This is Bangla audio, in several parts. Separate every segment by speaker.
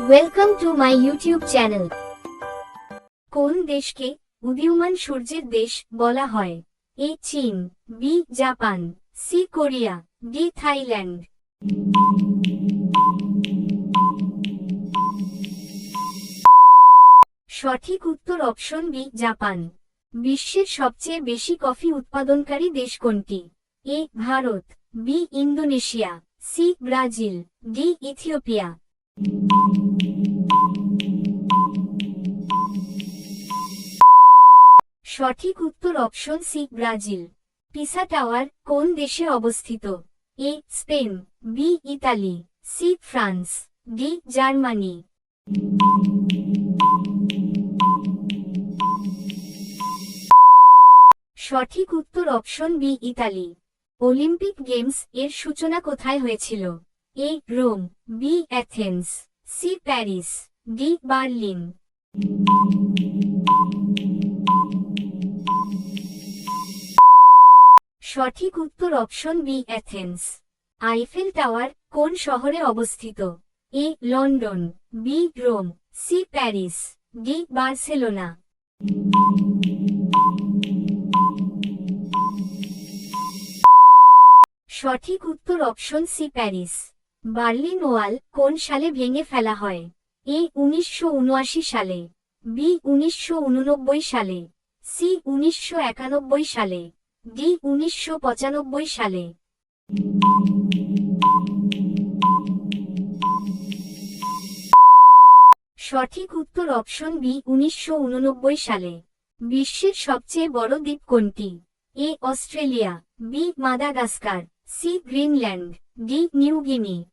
Speaker 1: Welcome to my YouTube channel. কোন দেশকে উদীয়মান সূর্যের দেশ বলা হয়? এ চীন, B Japan, C Korea, D Thailand. সঠিক উত্তর অপশন বি জাপান। বিশ্বের সবচেয়ে বেশি কফি উৎপাদনকারী দেশ কোনটি? A Bharat, B Indonesia, C Brazil, D Ethiopia. সঠিক উত্তর option C Brazil. Pisa tower কোন দেশে অবস্থিত? A Spain, B Italy, C France, D Germany. সঠিক উত্তর option B Italy. Olympic games এর সূচনা কোথায় হয়েছিল? A Rome, B Athens, C Paris, D Berlin. সঠিক উত্তর option B Athens. Eiffel tower কোন শহরে অবস্থিত? A London, B Rome, C Paris, D Barcelona. সঠিক উত্তর option C Paris. Berlin wall কোন সালে ভেঙে ফেলা হয়? এ 1979 সালে, বি 1989 সালে, সি 1991 সালে, ডি 1995 সালে। সঠিক উত্তর অপশন বি 1989 সালে। বিশ্বের সবচেয়ে বড় দ্বীপ কোনটি? A Australia, B Madagascar, C Greenland, D New Guinea.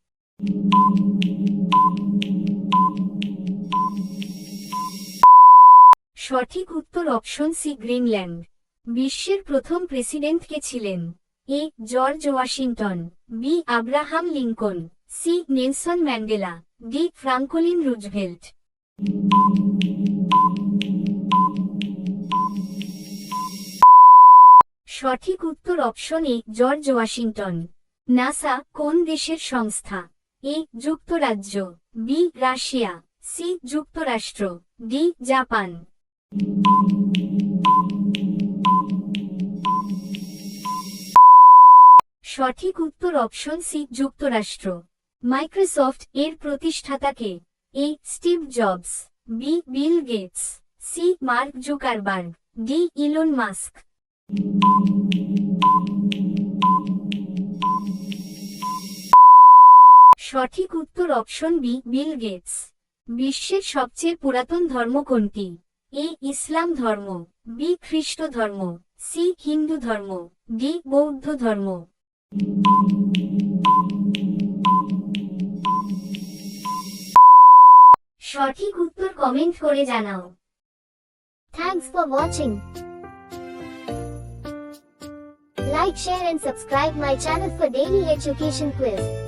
Speaker 1: সঠিক উত্তর অপশন সি গ্রিনল্যান্ড। বিশ্বের প্রথম প্রেসিডেন্ট কে ছিলেন? A George Washington, B Abraham Lincoln, C Nelson Mandela, D Franklin Roosevelt. সঠিক উত্তর option A George Washington. NASA কোন দেশের সংস্থা? এ যুক্তরাজ্য, বি রাশিয়া, সি যুক্তরাষ্ট্র, ডি জাপান। সঠিক উত্তর অপশন সি যুক্তরাষ্ট্র। মাইক্রোসফট এর প্রতিষ্ঠাতা কে? A Steve Jobs, B Bill Gates, C Mark Zuckerberg, D Elon Musk. সঠিক উত্তর অপশন বি বিল গেটস। বিশ্বের সবচেয়ে পুরাতন ধর্ম কোনটি? এ ইসলাম ধর্ম, বি খ্রিস্ট ধর্ম, সি হিন্দু ধর্ম, ডি বৌদ্ধ ধর্ম। সঠিক উত্তর কমেন্ট করে জানাও। Thanks for watching. Like, share and subscribe my channel for daily education quiz.